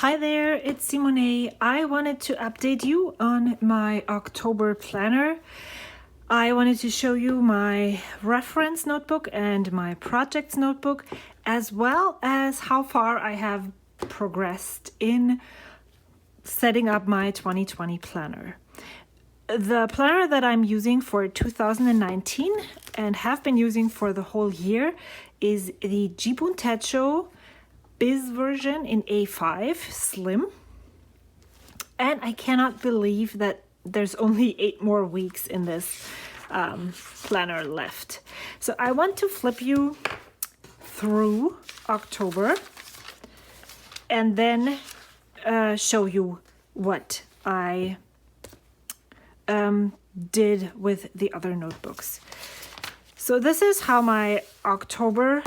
Hi there, it's Simone. I wanted to update you on my October planner. I wanted to show you my reference notebook and my projects notebook, as well as how far I have progressed in setting up my 2020 planner. The planner that I'm using for 2019 and have been using for the whole year is the Jibun Techo Biz version in A5 Slim. And I cannot believe that there's only 8 more weeks in this planner left. So I want to flip you through October and then show you what I did with the other notebooks. So this is how my October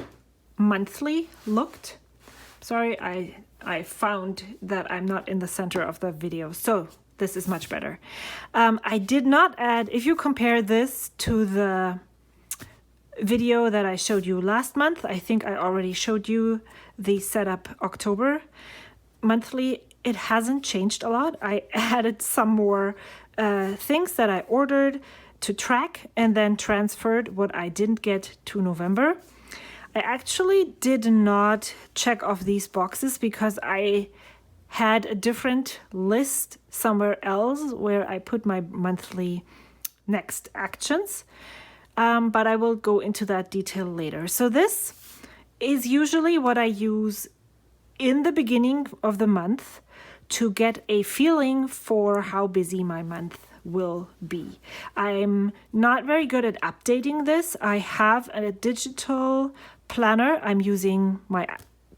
monthly looked. Sorry, I found that I'm not in the center of the video, so this is much better. I did not add, if you compare this to the video that I showed you last month, I think I already showed you the setup October monthly. It hasn't changed a lot. I added some more things that I ordered to track and then transferred what I didn't get to November. I actually did not check off these boxes because I had a different list somewhere else where I put my monthly next actions. But I will go into that detail later. So this is usually what I use in the beginning of the month to get a feeling for how busy my month will be. I'm not very good at updating this. I have a digital planner. I'm using my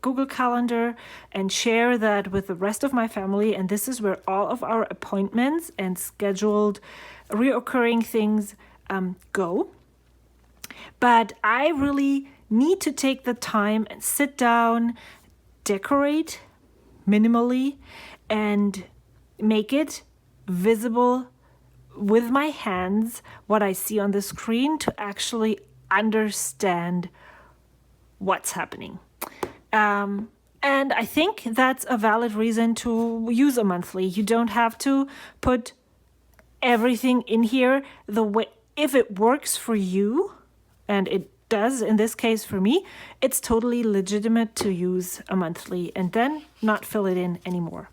Google Calendar and share that with the rest of my family. And this is where all of our appointments and scheduled reoccurring things go. But I really need to take the time and sit down, decorate minimally, and make it visible with my hands, what I see on the screen, to actually understand what's happening. And I think that's a valid reason to use a monthly. You don't have to put everything in here the way, if it works for you, and it does in this case for me, it's totally legitimate to use a monthly and then not fill it in anymore.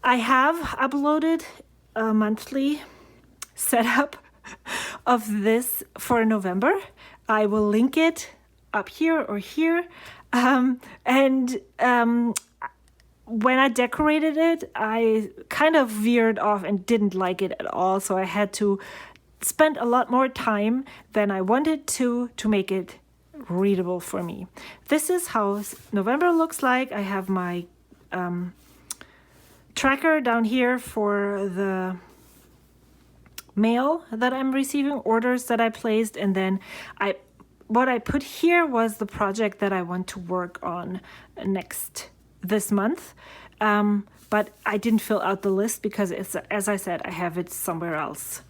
I have uploaded a monthly setup of this for November. I will link it up here or here. When I decorated it, I kind of veered off and didn't like it at all. So I had to spend a lot more time than I wanted to make it readable for me. This is how November looks like. I have my tracker down here for the mail that I'm receiving, orders that I placed, and then what I put here was the project that I want to work on this month. But I didn't fill out the list because, as I said, I have it somewhere else.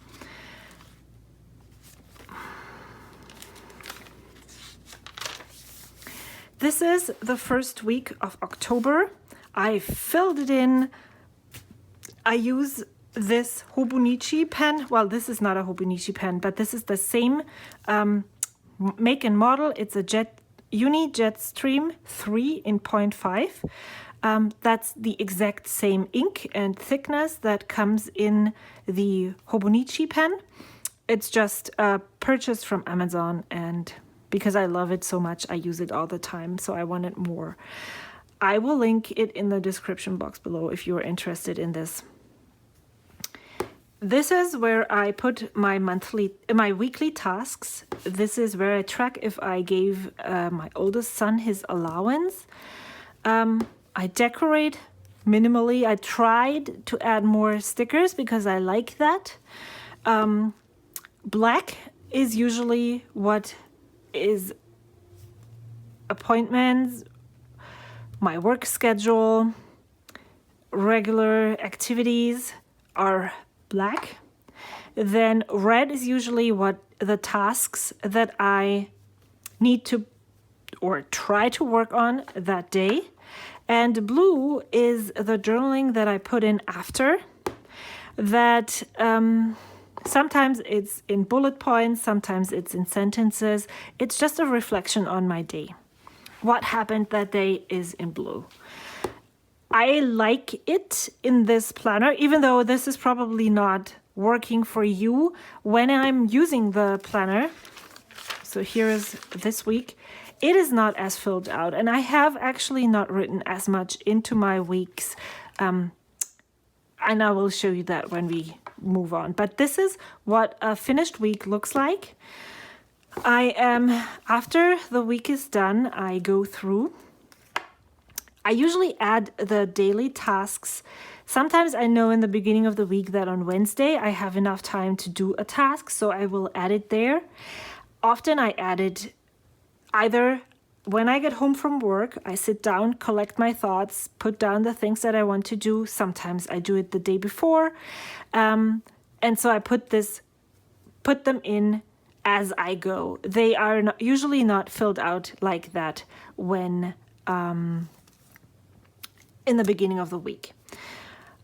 This is the first week of October. I filled it in. I use this Hobonichi pen. Well, this is not a Hobonichi pen, but this is the same make and model. It's a Uni Jetstream 3 in 0.5. That's the exact same ink and thickness that comes in the Hobonichi pen. It's just purchased from Amazon, and because I love it so much, I use it all the time, so I wanted more. I will link it in the description box below if you're interested in this. This is where I put my weekly tasks. This is where I track if I gave my oldest son his allowance. I decorate minimally. I tried to add more stickers because I like that. Black is usually what is appointments, my work schedule, regular activities are black. Then red is usually what the tasks that I need to or try to work on that day. And blue is the journaling that I put in after that. Sometimes it's in bullet points, sometimes it's in sentences. It's just a reflection on my day. What happened that day is in blue. I like it in this planner, even though this is probably not working for you when I'm using the planner. So here is this week. It is not as filled out, and I have actually not written as much into my weeks. And I will show you that when we move on. But this is what a finished week looks like. After the week is done, I go through. I usually add the daily tasks. Sometimes I know in the beginning of the week that on Wednesday I have enough time to do a task, so I will add it there. Often I add it either when I get home from work, I sit down, collect my thoughts, put down the things that I want to do. Sometimes I do it the day before. And so I put them in as I go. They are usually not filled out like that when in the beginning of the week.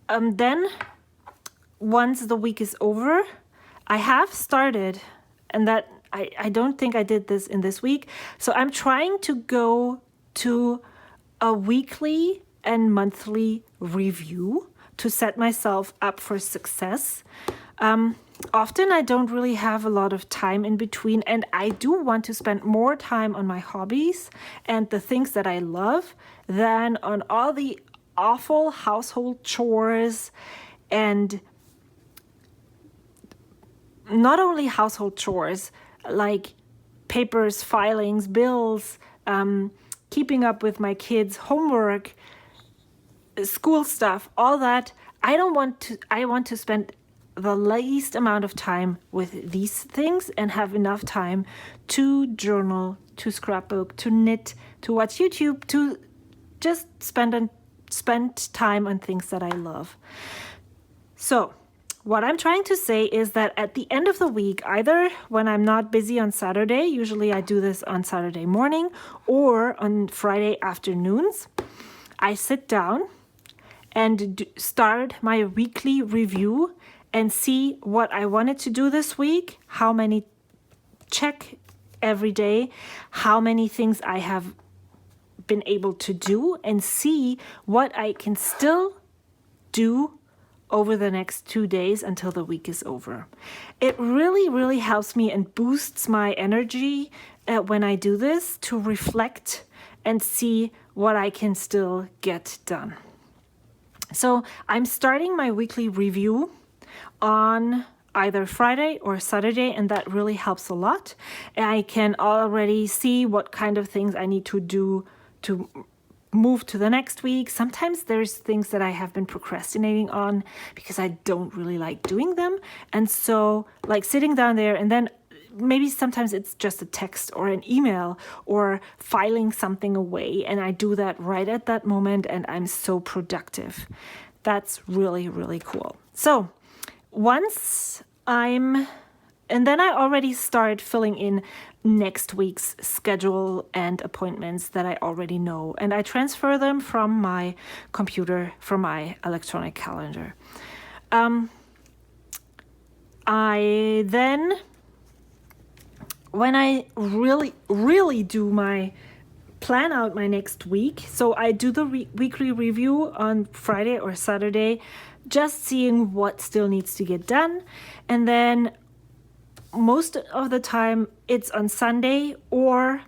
Then once the week is over, I have started, and that I don't think I did this in this week. So I'm trying to go to a weekly and monthly review to set myself up for success. Often I don't really have a lot of time in between, and I do want to spend more time on my hobbies and the things that I love than on all the awful household chores, and not only household chores, like papers, filings, bills, keeping up with my kids' homework, school stuff, all that. I want to spend the least amount of time with these things and have enough time to journal, to scrapbook, to knit, to watch YouTube, to just spend time on things that I love. So what I'm trying to say is that at the end of the week, either when I'm not busy on Saturday, usually I do this on Saturday morning, or on Friday afternoons, I sit down and start my weekly review and see what I wanted to do this week, how many check every day, how many things I have been able to do, and see what I can still do over the next 2 days until the week is over. It really, really helps me and boosts my energy when I do this, to reflect and see what I can still get done. So I'm starting my weekly review on either Friday or Saturday, and that really helps a lot. I can already see what kind of things I need to do to move to the next week. Sometimes there's things that I have been procrastinating on because I don't really like doing them. And so like sitting down there, and then maybe sometimes it's just a text or an email or filing something away, and I do that right at that moment, and I'm so productive. That's really, really cool. So and then I already start filling in next week's schedule and appointments that I already know, and I transfer them from my computer, from my electronic calendar. I then, when I really do my plan out my next week, so I do the weekly review on Friday or Saturday, just seeing what still needs to get done, and then most of the time it's on Sunday or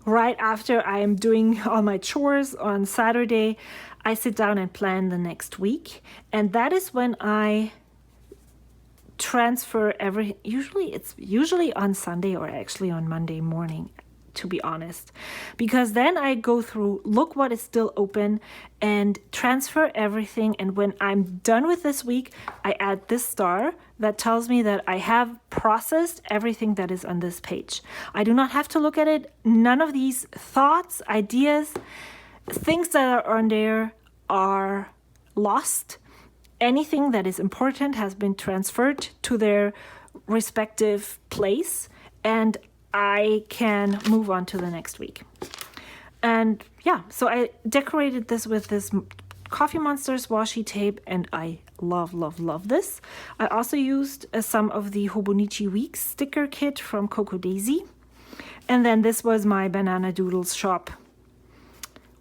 right after I am doing all my chores on Saturday, I sit down and plan the next week. And that is when I transfer it's usually on Sunday or actually on Monday morning, to be honest, because then I go through, look what is still open, and transfer everything. And when I'm done with this week, I add this star that tells me that I have processed everything that is on this page. I do not have to look at it. None of these thoughts, ideas, things that are on there are lost. Anything that is important has been transferred to their respective place, and I can move on to the next week. And yeah, so I decorated this with this Coffee Monsters washi tape, and I love, love, love this. I also used some of the Hobonichi Weeks sticker kit from Coco Daisy. And then this was my Banana Doodles shop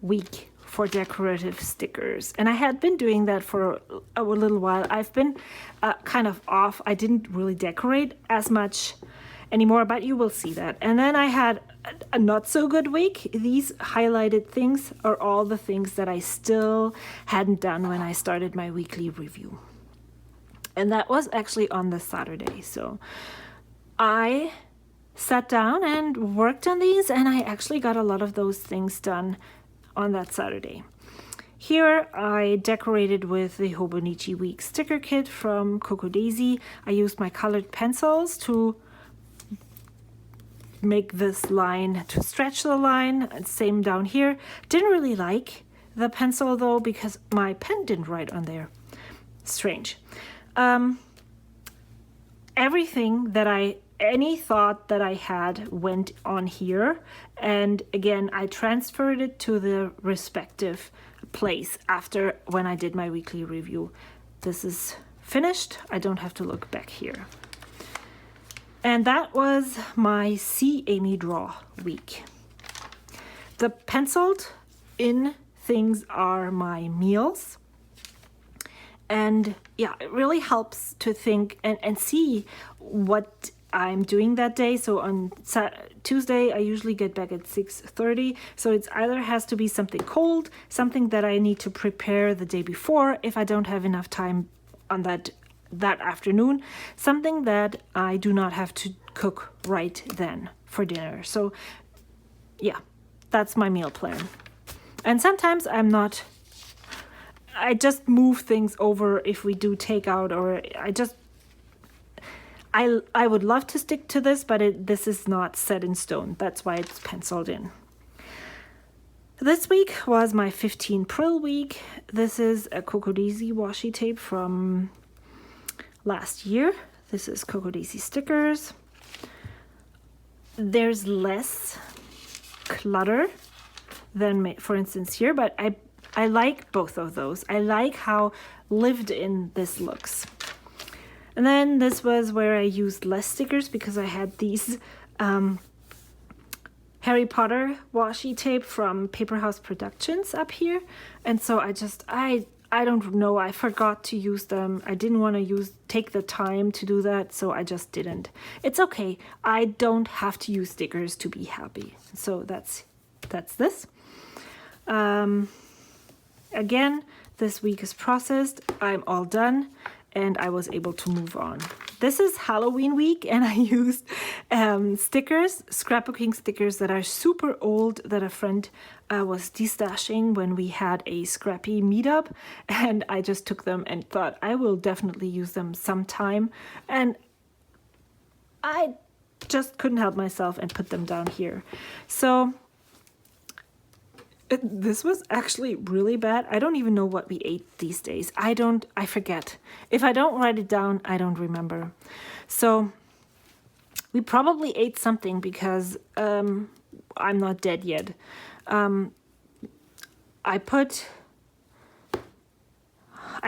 week for decorative stickers. And I had been doing that for a little while. I've been kind of off. I didn't really decorate as much anymore, but you will see that. And then I had a not so good week. These highlighted things are all the things that I still hadn't done when I started my weekly review. And that was actually on the Saturday. So I sat down and worked on these, and I actually got a lot of those things done on that Saturday. Here I decorated with the Hobonichi Week sticker kit from Coco Daisy. I used my colored pencils to make this line, to stretch the line. Same down here. Didn't really like the pencil though, because my pen didn't write on there. Strange. Any thought that I had went on here, and again I transferred it to the respective place after when I did my weekly review. This is finished. I don't have to look back here. And that was my See Amy Draw week. The penciled in things are my meals. And yeah, it really helps to think and see what I'm doing that day. So on Tuesday, I usually get back at 6:30. So it's either has to be something cold, something that I need to prepare the day before if I don't have enough time on that afternoon, something that I do not have to cook right then for dinner. So yeah, that's my meal plan. And sometimes I just move things over if we do takeout, or I would love to stick to this, but this is not set in stone. That's why it's penciled in. This week was my 15 Prill week. This is a Coco Daisy washi tape from last year. This is Coco Daisy stickers. There's less clutter than, for instance, here, but I like both of those. I like how lived in this looks. And then this was where I used less stickers because I had these Harry Potter washi tape from Paper House Productions up here. And so I don't know, I forgot to use them. I didn't want to take the time to do that, so I just didn't. It's okay. I don't have to use stickers to be happy. So that's this. Again, this week is processed. I'm all done. And I was able to move on. This is Halloween week, and I used stickers, scrapbooking stickers that are super old that a friend was destashing when we had a scrappy meetup, and I just took them and thought I will definitely use them sometime, and I just couldn't help myself and put them down here. So this was actually really bad. I don't even know what we ate these days. I forget. If I don't write it down, I don't remember. So we probably ate something because I'm not dead yet. I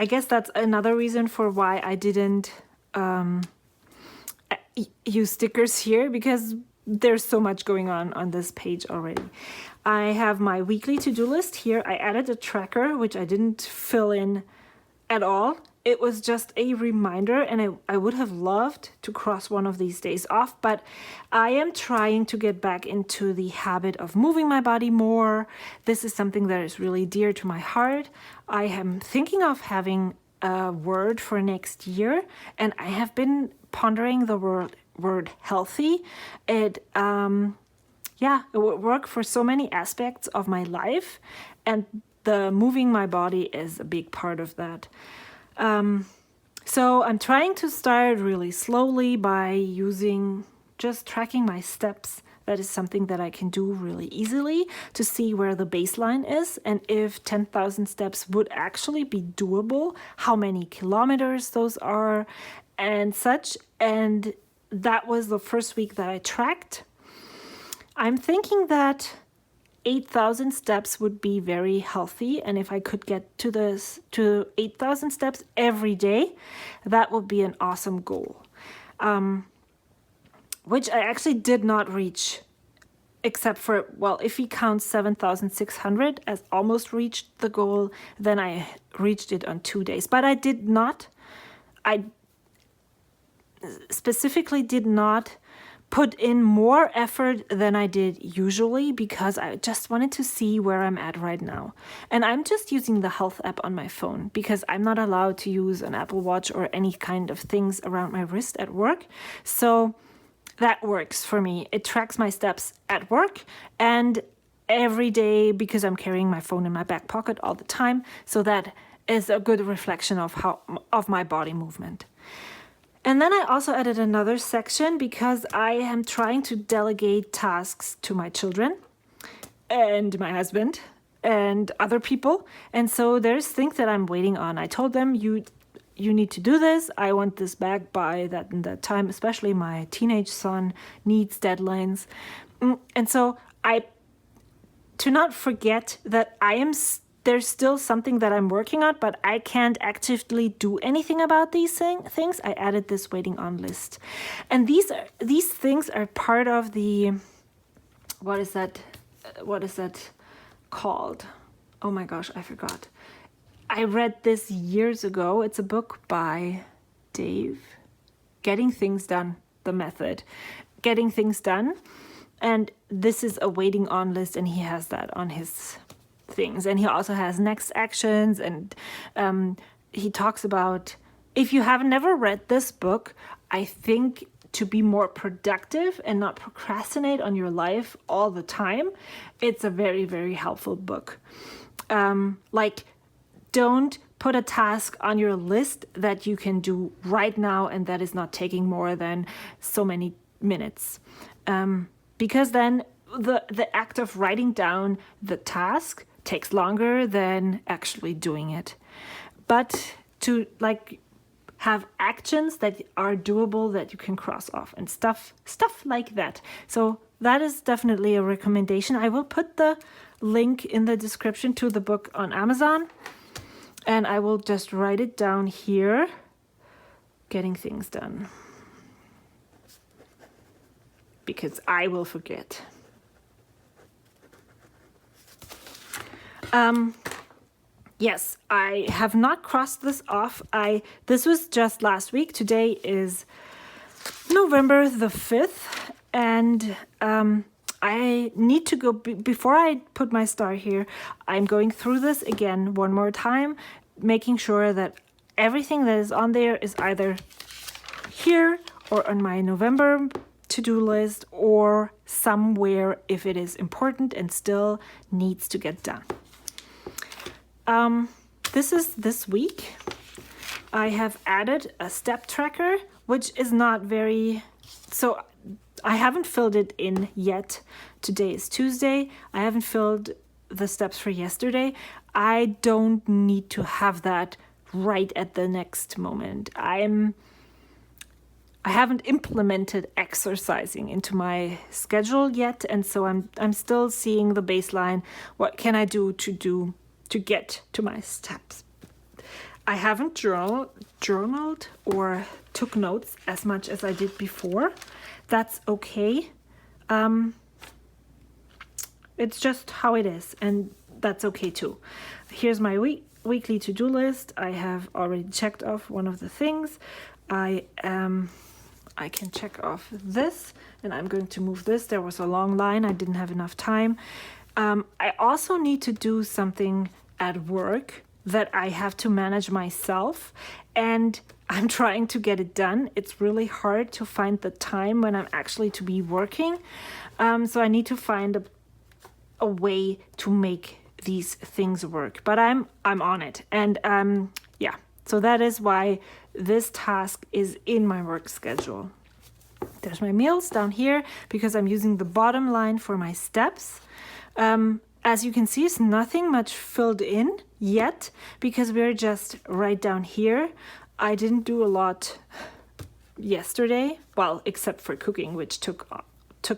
guess that's another reason for why I didn't use stickers here, because there's so much going on this page already. I have my weekly to-do list here. I added a tracker, which I didn't fill in at all. It was just a reminder, and I would have loved to cross one of these days off, but I am trying to get back into the habit of moving my body more. This is something that is really dear to my heart. I am thinking of having a word for next year, and I have been pondering the word healthy. It would work for so many aspects of my life, and the moving my body is a big part of that. So I'm trying to start really slowly by just tracking my steps. That is something that I can do really easily to see where the baseline is, and if 10,000 steps would actually be doable, how many kilometers those are and such. And that was the first week that I tracked. I'm thinking that 8,000 steps would be very healthy. And if I could get to 8,000 steps every day, that would be an awesome goal. Which I actually did not reach, except for, well, if we count 7,600 as almost reached the goal, then I reached it on 2 days. But I specifically did not put in more effort than I did usually, because I just wanted to see where I'm at right now. And I'm just using the health app on my phone because I'm not allowed to use an Apple Watch or any kind of things around my wrist at work. So that works for me. It tracks my steps at work and every day, because I'm carrying my phone in my back pocket all the time. So that is a good reflection of my body movement. And then I also added another section because I am trying to delegate tasks to my children and my husband and other people. And so there's things that I'm waiting on. I told them, you need to do this. I want this back by that and that time. Especially my teenage son needs deadlines. And so to not forget that there's still something that I'm working on, but I can't actively do anything about these things. I added this waiting on list. And these things are part of the, what is that called? Oh my gosh, I forgot. I read this years ago. It's a book by Dave. Getting Things Done, the method. Getting Things Done. And this is a waiting on list, and he has that on his things. And he also has next actions, and he talks about, if you have never read this book, I think to be more productive and not procrastinate on your life all the time, it's a very, very helpful book. Don't put a task on your list that you can do right now and that is not taking more than so many minutes. Because then the act of writing down the task takes longer than actually doing it. But to have actions that are doable that you can cross off and stuff like that. So that is definitely a recommendation. I will put the link in the description to the book on Amazon, and I will just write it down here. Getting Things Done. Because I will forget. Yes, I have not crossed this off. This was just last week. Today is November the 5th, and I need to go, before I put my star here, I'm going through this again one more time, making sure that everything that is on there is either here or on my November to-do list or somewhere if it is important and still needs to get done. This is this week. I have added a step tracker, which is not very, so I haven't filled it in yet. Today is Tuesday. I haven't filled the steps for yesterday. I don't need to have that right at the next moment. I haven't implemented exercising into my schedule yet, and so I'm still seeing the baseline. What can I do to get to my steps? I haven't journaled or took notes as much as I did before. That's okay. It's just how it is, and that's okay too. Here's my weekly to-do list. I have already checked off one of the things. I can check off this, and I'm going to move this. There was a long line. I didn't have enough time. I also need to do something at work that I have to manage myself, and I'm trying to get it done. It's really hard to find the time when I'm actually to be working. So I need to find a way to make these things work, but I'm on it. And yeah, so that is why this task is in my work schedule. There's my meals down here because I'm using the bottom line for my steps. As you can see, it's nothing much filled in yet because we're just right down here. I didn't do a lot yesterday, well, except for cooking, which took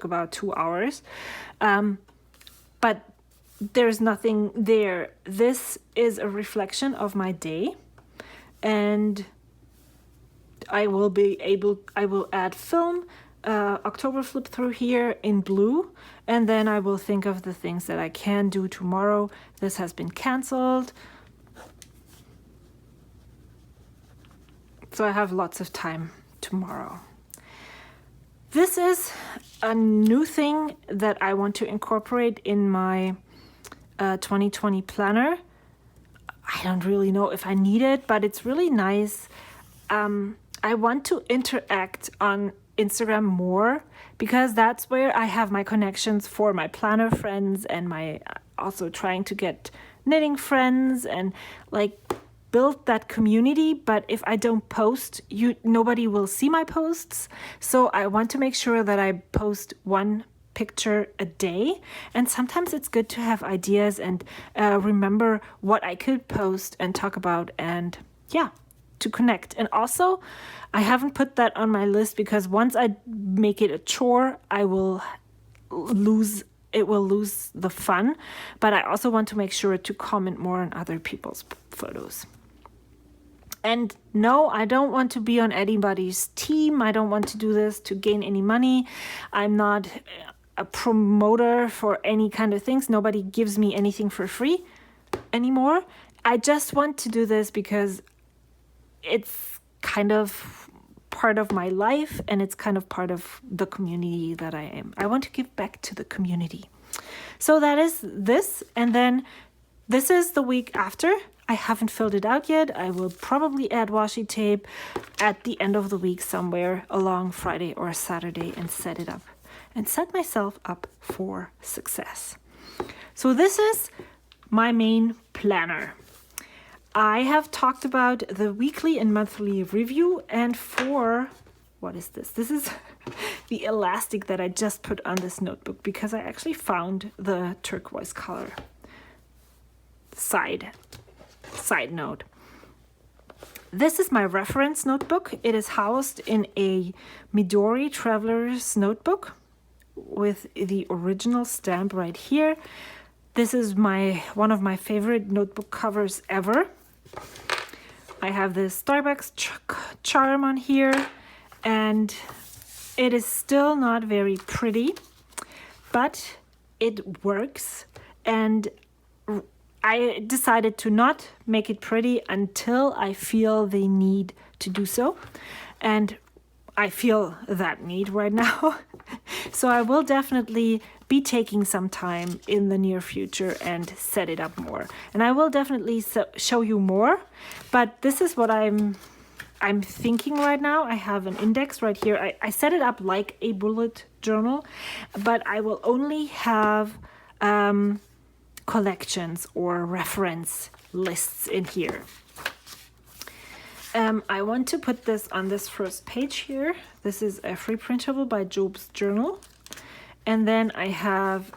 about 2 hours. But there's nothing there. This is a reflection of my day, and I will add film, October flip through here in blue, and then I will think of the things that I can do tomorrow. This has been canceled, so I have lots of time tomorrow. This is a new thing that I want to incorporate in my 2020 planner. I don't really know if I need it, but it's really nice. I want to interact on Instagram more, because that's where I have my connections for my planner friends, and my also trying to get knitting friends and like build that community. But if I don't post, nobody will see my posts. So I want to make sure that I post one picture a day, and sometimes it's good to have ideas and remember what I could post and talk about, and to connect. And also, I haven't put that on my list, because once I make it a chore, it will lose the fun. But I also want to make sure to comment more on other people's photos. And no, I don't want to be on anybody's team. I don't want to do this to gain any money. I'm not a promoter for any kind of things. Nobody gives me anything for free anymore. I just want to do this because it's kind of part of my life, and it's kind of part of the community that I am. I want to give back to the community. So that is this. And then this is the week after. I haven't filled it out yet. I will probably add washi tape at the end of the week somewhere along Friday or Saturday and set it up and set myself up for success. So this is my main planner. I have talked about the weekly and monthly review, and for, what is this? This is the elastic that I just put on this notebook, because I actually found the turquoise color. Side note. This is my reference notebook. It is housed in a Midori Traveler's notebook with the original stamp right here. This is one of my favorite notebook covers ever. I have this Starbucks charm on here, and it is still not very pretty, but it works. And I decided to not make it pretty until I feel the need to do so. And I feel that need right now. So I will definitely be taking some time in the near future and set it up more. And I will definitely show you more. But this is what I'm thinking right now. I have an index right here. I set it up like a bullet journal, but I will only have collections or reference lists in here. I want to put this on this first page here. This is a free printable by Job's Journal. And then I have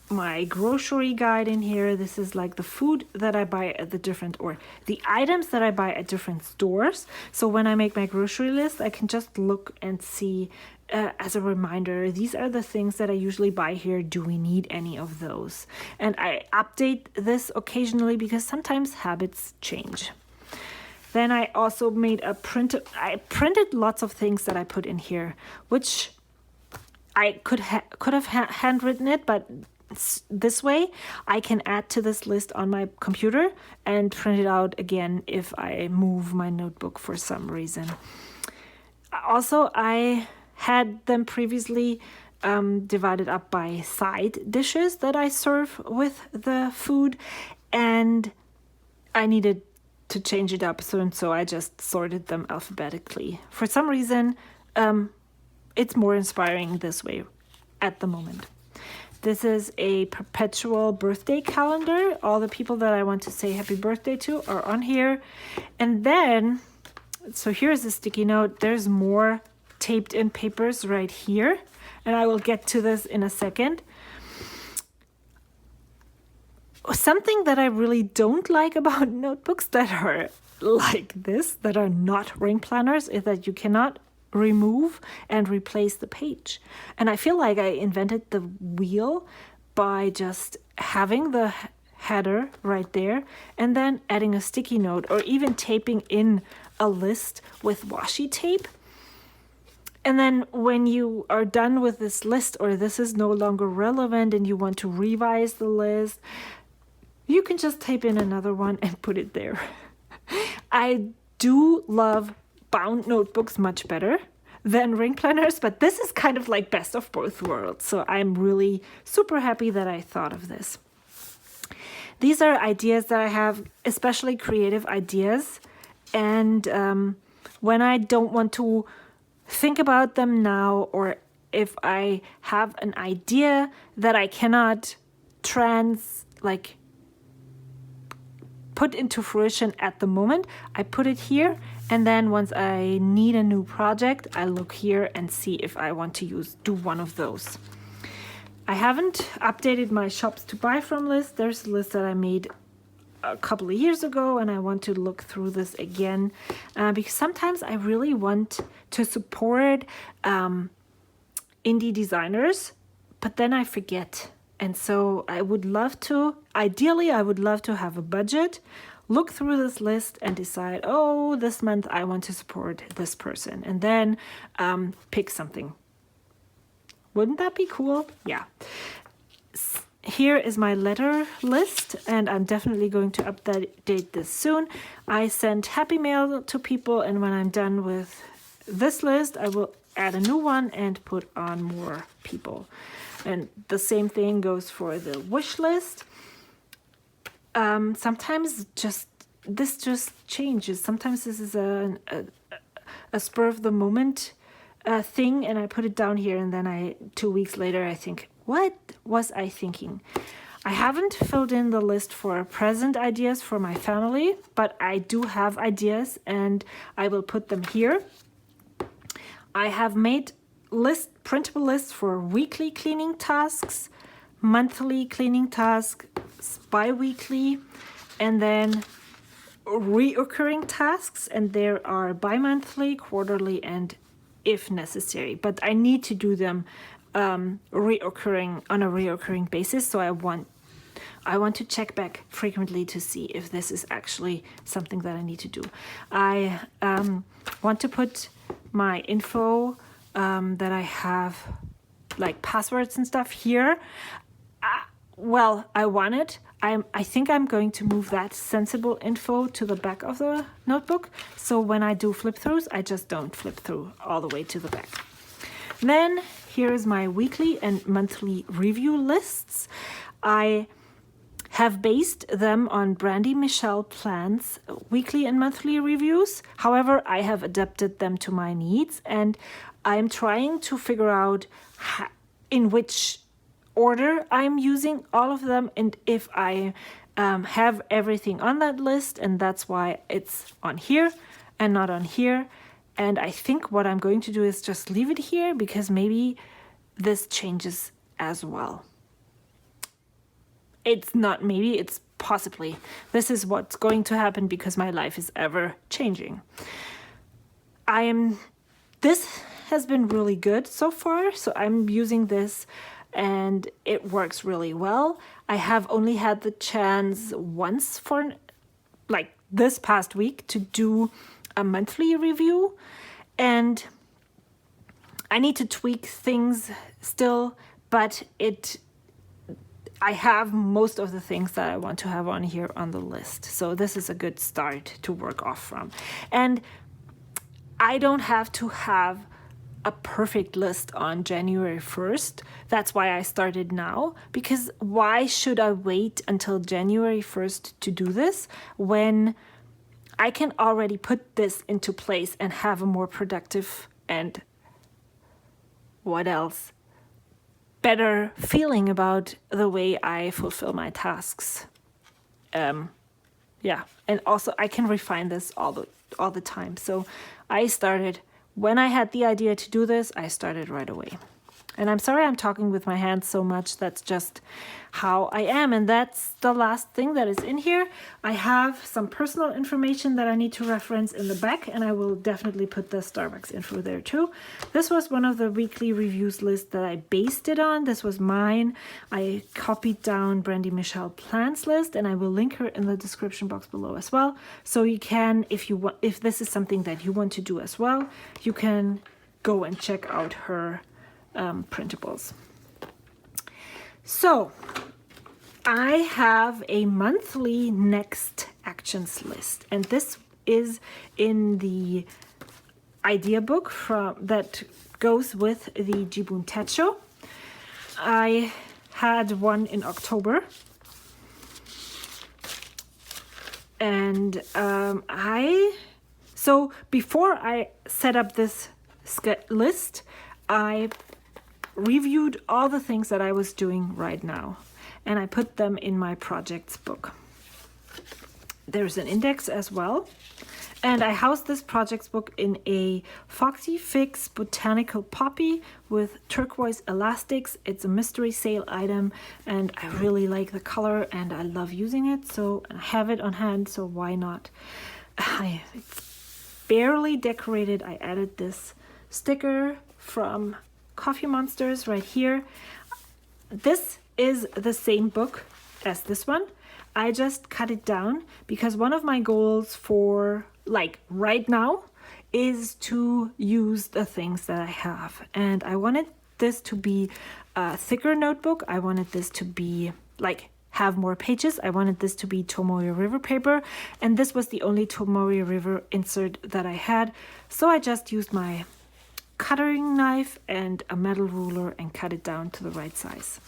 my grocery guide in here. This is like the food that I buy at the items that I buy at different stores. So when I make my grocery list, I can just look and see as a reminder, these are the things that I usually buy here. Do we need any of those? And I update this occasionally because sometimes habits change. Then I also made I printed lots of things that I put in here, which I could have handwritten it, but this way I can add to this list on my computer and print it out again if I move my notebook for some reason. Also, I had them previously divided up by side dishes that I serve with the food, and I needed to change it up soon, so I just sorted them alphabetically. For some reason, it's more inspiring this way at the moment. This is a perpetual birthday calendar. All the people that I want to say happy birthday to are on here. And then, so here's a sticky note. There's more taped in papers right here, and I will get to this in a second. Something that I really don't like about notebooks that are like this, that are not ring planners, is that you cannot remove and replace the page. And I feel like I invented the wheel by just having the header right there and then adding a sticky note or even taping in a list with washi tape. And then when you are done with this list, or this is no longer relevant and you want to revise the list, you can just tape in another one and put it there. I do love bound notebooks much better than ring planners, but this is kind of like best of both worlds. So I'm really super happy that I thought of this. These are ideas that I have, especially creative ideas. And when I don't want to think about them now, or if I have an idea that I cannot put into fruition at the moment, I put it here, and then once I need a new project, I look here and see if I want to do one of those. I haven't updated my shops to buy from list. There's a list that I made a couple of years ago, and I want to look through this again because sometimes I really want to support indie designers, but then I forget. And so I would love to, ideally, I would love to have a budget, look through this list and decide, oh, this month I want to support this person, and then pick something. Wouldn't that be cool? Yeah. Here is my letter list, and I'm definitely going to update this soon. I send happy mail to people, and when I'm done with this list, I will add a new one and put on more people. And the same thing goes for the wish list. Sometimes this just changes. Sometimes this is a spur of the moment thing, and I put it down here, and then 2 weeks later I think, what was I thinking? I haven't filled in the list for present ideas for my family, but I do have ideas, and I will put them here. I have made printable lists for weekly cleaning tasks, monthly cleaning tasks, bi-weekly, and then reoccurring tasks, and there are bi-monthly, quarterly, and if necessary, but I need to do them on a reoccurring basis. So I want to check back frequently to see if this is actually something that I need to do. I want to put my info that I have, like passwords and stuff, here. Well, I want it. I think I'm going to move that sensible info to the back of the notebook. So when I do flip throughs, I just don't flip through all the way to the back. Then here is my weekly and monthly review lists. I have based them on Brandy Michelle Plans weekly and monthly reviews. However, I have adapted them to my needs, and I'm trying to figure out in which order I'm using all of them, and if I have everything on that list, and that's why it's on here and not on here. And I think what I'm going to do is just leave it here, because maybe this changes as well. It's not maybe, it's possibly. This is what's going to happen because my life is ever changing. This has been really good so far, so I'm using this and it works really well. I have only had the chance once for like this past week to do a monthly review, and I need to tweak things still, but I have most of the things that I want to have on here on the list. So this is a good start to work off from. And I don't have to have a perfect list on January 1st. That's why I started now, because why should I wait until January 1st to do this when I can already put this into place and have a more productive and what else? Better feeling about the way I fulfill my tasks. Yeah, and also I can refine this all the time. So I started, when I had the idea to do this, I started right away. And I'm sorry I'm talking with my hands so much. That's just how I am. And that's the last thing that is in here. I have some personal information that I need to reference in the back, and I will definitely put the Starbucks info there too. This was one of the weekly reviews list that I based it on. This was mine. I copied down Brandy Michelle Plans list, and I will link her in the description box below as well. So you can, if this is something that you want to do as well, you can go and check out her printables. So I have a monthly next actions list, and this is in the idea book that goes with the Jibun Techo. I had one in October, and so before I set up this list, I reviewed all the things that I was doing right now, and I put them in my projects book. There's an index as well, and I housed this projects book in a Foxy Fix botanical poppy with turquoise elastics. It's a mystery sale item, and I really like the color and I love using it, so I have it on hand, so why not? It's barely decorated. I added this sticker from Coffee Monsters right here. This is the same book as this one. I just cut it down because one of my goals for like right now is to use the things that I have, and I wanted this to be a thicker notebook. I wanted this to be like have more pages. I wanted this to be Tomoe River paper, and this was the only Tomoe River insert that I had, so I just used my cutting knife and a metal ruler and cut it down to the right size.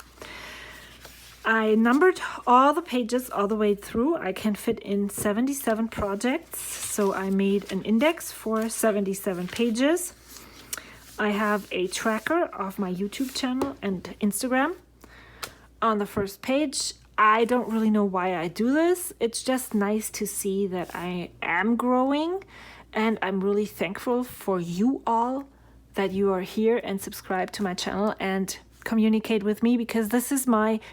I numbered all the pages all the way through. I can fit in 77 projects, so I made an index for 77 pages. I have a tracker of my YouTube channel and Instagram on the first page. I don't really know why I do this. It's just nice to see that I am growing, and I'm really thankful for you all that you are here and subscribe to my channel and communicate with me, because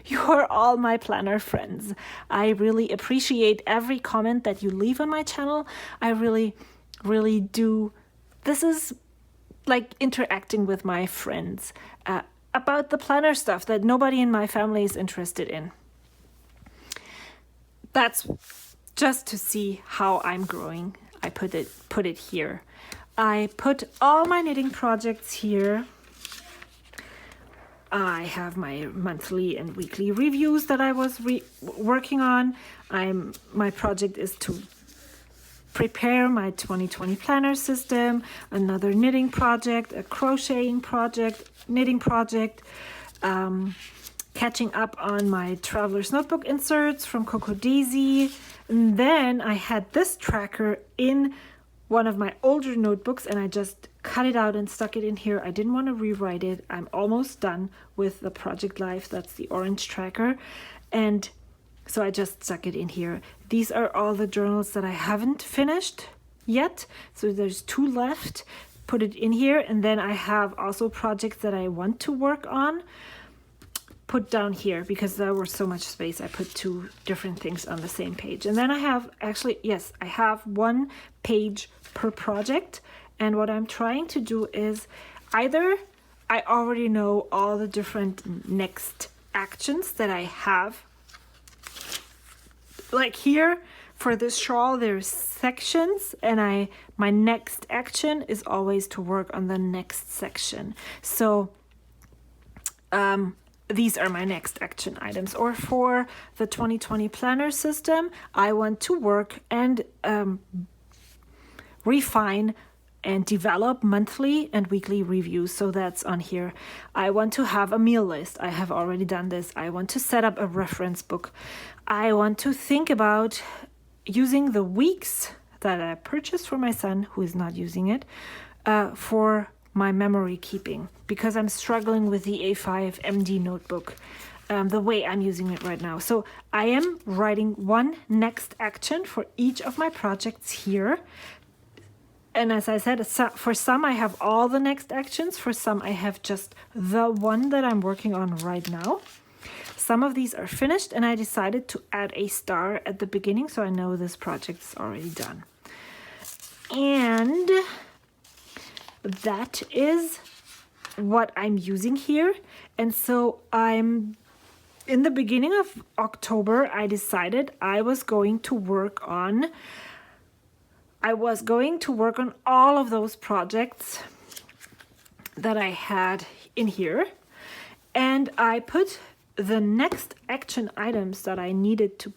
you are all my planner friends. I really appreciate every comment that you leave on my channel. I really, really do. This is like interacting with my friends about the planner stuff that nobody in my family is interested in. That's just to see how I'm growing. I put it here. I put all my knitting projects here. I have my monthly and weekly reviews that I was working on. My project is to prepare my 2020 planner system, another knitting project, a crocheting project, knitting project, catching up on my traveler's notebook inserts from Coco Daisy. And then I had this tracker in one of my older notebooks, and I just cut it out and stuck it in here. I didn't want to rewrite it. I'm almost done with the Project Life. That's the orange tracker. And so I just stuck it in here. These are all the journals that I haven't finished yet. So there's 2 left. Put it in here. And then I have also projects that I want to work on put down here, because there was so much space. I put 2 different things on the same page. And then I have I have 1 page per project. And what I'm trying to do is either I already know all the different next actions that I have. Like here for this shawl, there's sections, and my next action is always to work on the next section. So these are my next action items. Or for the 2020 planner system, I want to work and refine and develop monthly and weekly reviews. So that's on here. I want to have a meal list. I have already done this. I want to set up a reference book. I want to think about using the weeks that I purchased for my son, who is not using it, for my memory keeping, because I'm struggling with the A5 MD notebook the way I'm using it right now. So I am writing 1 next action for each of my projects here. And as I said, for some I have all the next actions. For some I have just the one that I'm working on right now. Some of these are finished, and I decided to add a star at the beginning so I know this project is already done. And that is what I'm using here. And so in the beginning of October, I decided I was going to work on all of those projects that I had in here. And I put the next action items that I needed to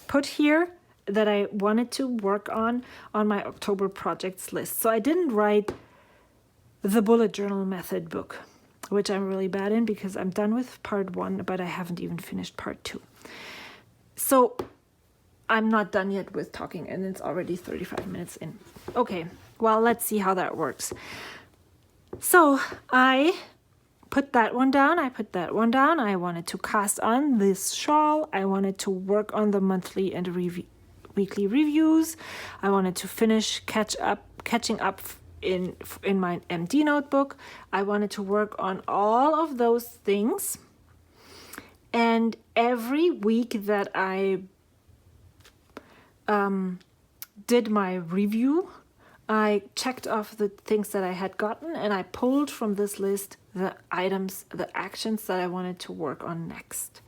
put here, that I wanted to work on my October projects list. So I didn't write the bullet journal method book, which I'm really bad in because I'm done with part 1, but I haven't even finished part 2. So I'm not done yet with talking, and it's already 35 minutes in. Okay, well, let's see how that works. So I put that one down. I wanted to cast on this shawl. I wanted to work on the monthly and weekly reviews. I wanted to finish catching up in my MD notebook. I wanted to work on all of those things. And every week that I did my review, I checked off the things that I had gotten, and I pulled from this list the items, the actions that I wanted to work on next.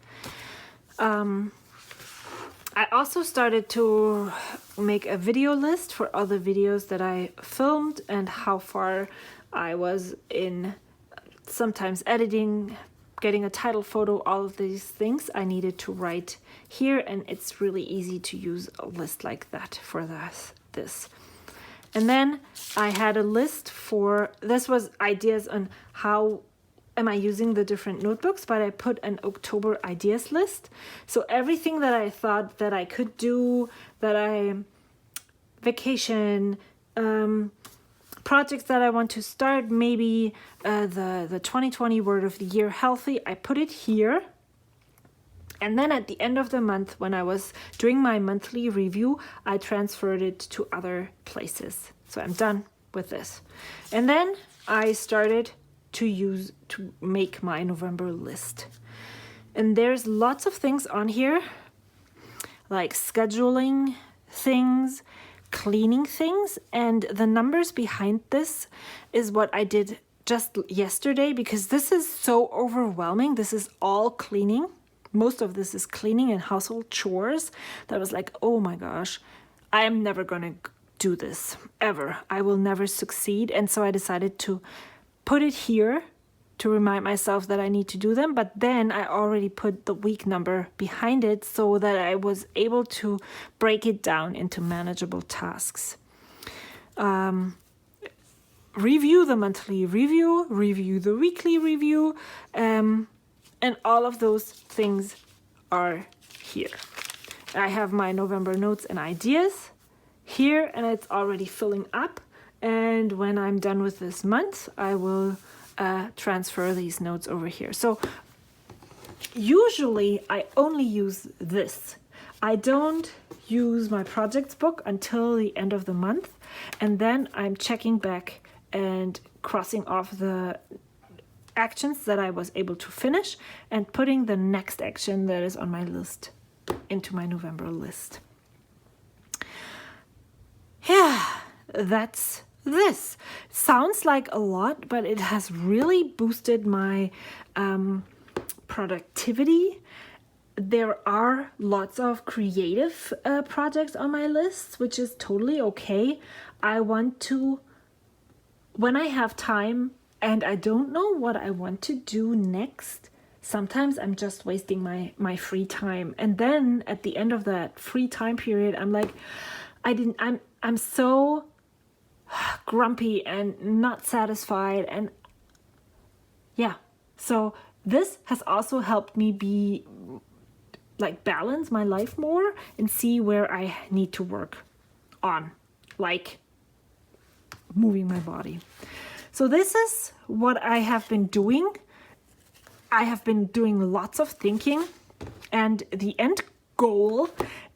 I also started to make a video list for all the videos that I filmed and how far I was in sometimes editing, getting a title photo, all of these things I needed to write here, and it's really easy to use a list like that for this. And then I had a list this was ideas on how am I using the different notebooks, but I put an October ideas list. So everything that I thought that I could do, vacation, projects that I want to start, maybe the 2020 word of the year, healthy, I put it here. And then at the end of the month, when I was doing my monthly review, I transferred it to other places. So I'm done with this. And then I started to make my November list. And there's lots of things on here, like scheduling things, cleaning things, and the numbers behind this is what I did just yesterday, because this is so overwhelming. This is all cleaning. Most of this is cleaning and household chores. That was like, oh my gosh, I am never gonna do this ever. I will never succeed. And so I decided to put it here to remind myself that I need to do them. But then I already put the week number behind it so that I was able to break it down into manageable tasks. Review the monthly review the weekly review, and all of those things are here. I have my November notes and ideas here, and it's already filling up. And when I'm done with this month, I will transfer these notes over here. So usually I only use this. I don't use my projects book until the end of the month, and then I'm checking back and crossing off the actions that I was able to finish and putting the next action that is on my list into my November list. Yeah, that's this. Sounds like a lot, but it has really boosted my productivity. There are lots of creative projects on my list, which is totally okay. I want to, when I have time and I don't know what I want to do next, sometimes I'm just wasting my free time. And then at the end of that free time period, I'm like, I'm so grumpy and not satisfied. And yeah, so this has also helped me be like balance my life more and see where I need to work on, like moving my body. So this is what I have been doing. I have been doing lots of thinking, and the end goal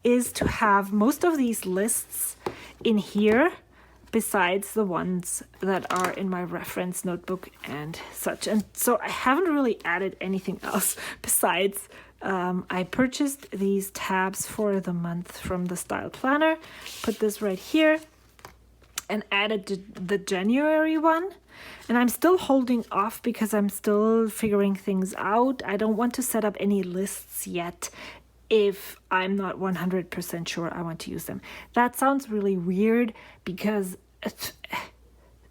is to have most of these lists in here besides the ones that are in my reference notebook and such. And so I haven't really added anything else besides I purchased these tabs for the month from the Style Planner, put this right here, and added the January one. And I'm still holding off because I'm still figuring things out. I don't want to set up any lists yet if I'm not 100% sure I want to use them. That sounds really weird because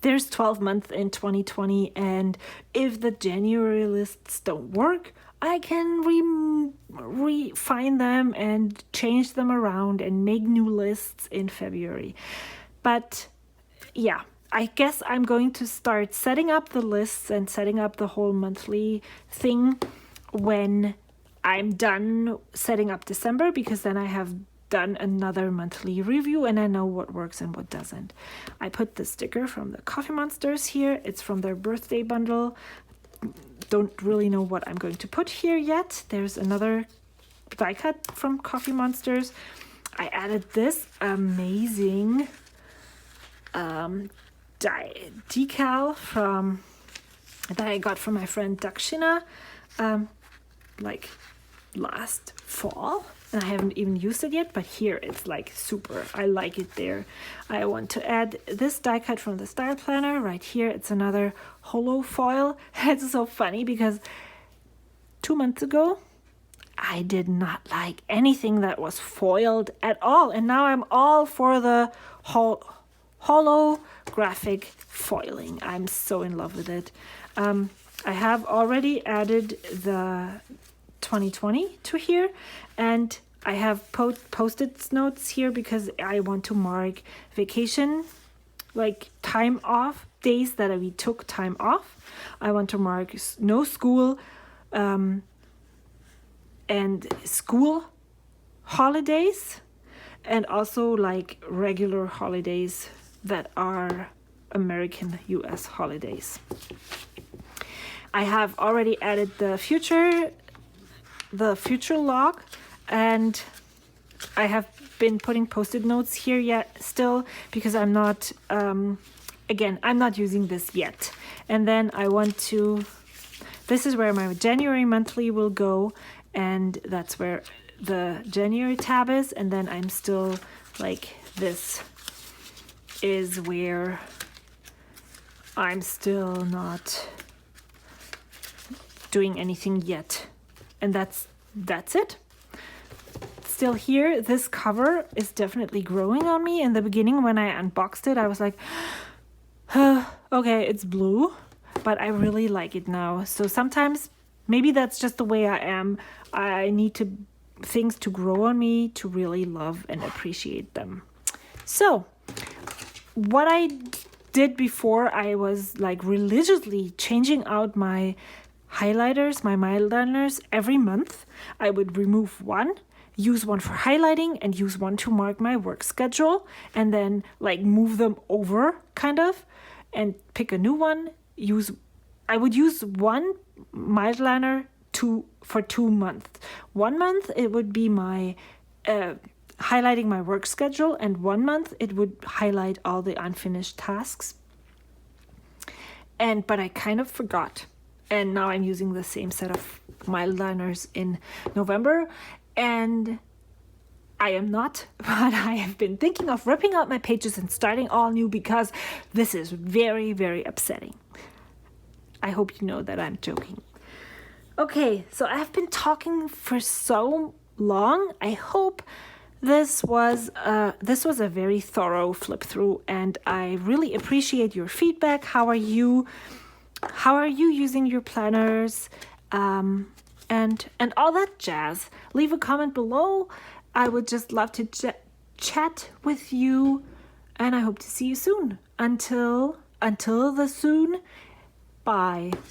there's 12 months in 2020, and if the January lists don't work, I can refine them and change them around and make new lists in February. But yeah, I guess I'm going to start setting up the lists and setting up the whole monthly thing when I'm done setting up December, because then I have done another monthly review and I know what works and what doesn't. I put the sticker from the Coffee Monsters here. It's from their birthday bundle. Don't really know what I'm going to put here yet. There's another die cut from Coffee Monsters. I added this amazing decal from that I got from my friend Dakshina like last fall, and I haven't even used it yet, but here it's like super. I like it there. I want to add this die cut from the Style Planner right here. It's another holo foil. It's so funny because 2 months ago I did not like anything that was foiled at all, and now I'm all for the holographic foiling. I'm so in love with it. I have already added the 2020 to here, and I have post-it notes here because I want to mark vacation, like time off, days that we took time off. I want to mark no school and school holidays, and also like regular holidays that are American US holidays. I have already added the future log, and I have been putting post-it notes here yet still because I'm not again, I'm not using this yet. And then I want to, this is where my January monthly will go, and that's where the January tab is. And then I'm still like, this is where I'm still not doing anything yet, and that's it. Still here, this cover is definitely growing on me. In the beginning when I unboxed it, I was like, okay, it's blue, but I really like it now. So sometimes maybe that's just the way I am. I need things to grow on me to really love and appreciate them. So what I did before, I was like religiously changing out my highlighters, my mileliners every month. I would remove one, use one for highlighting, and use one to mark my work schedule, and then like move them over kind of and pick a new one. I would use one mild liner for 2 months. 1 month it would be my highlighting my work schedule, and 1 month it would highlight all the unfinished tasks. But I kind of forgot, and now I'm using the same set of mild liners in November, and I am not, but I have been thinking of ripping out my pages and starting all new because this is very, very upsetting. I hope you know that I'm joking. Okay, so I have been talking for so long. I hope this was a very thorough flip through, and I really appreciate your feedback. How are you using your planners, and all that jazz? Leave a comment below. I would just love to chat with you, and I hope to see you soon. Until the soon, bye.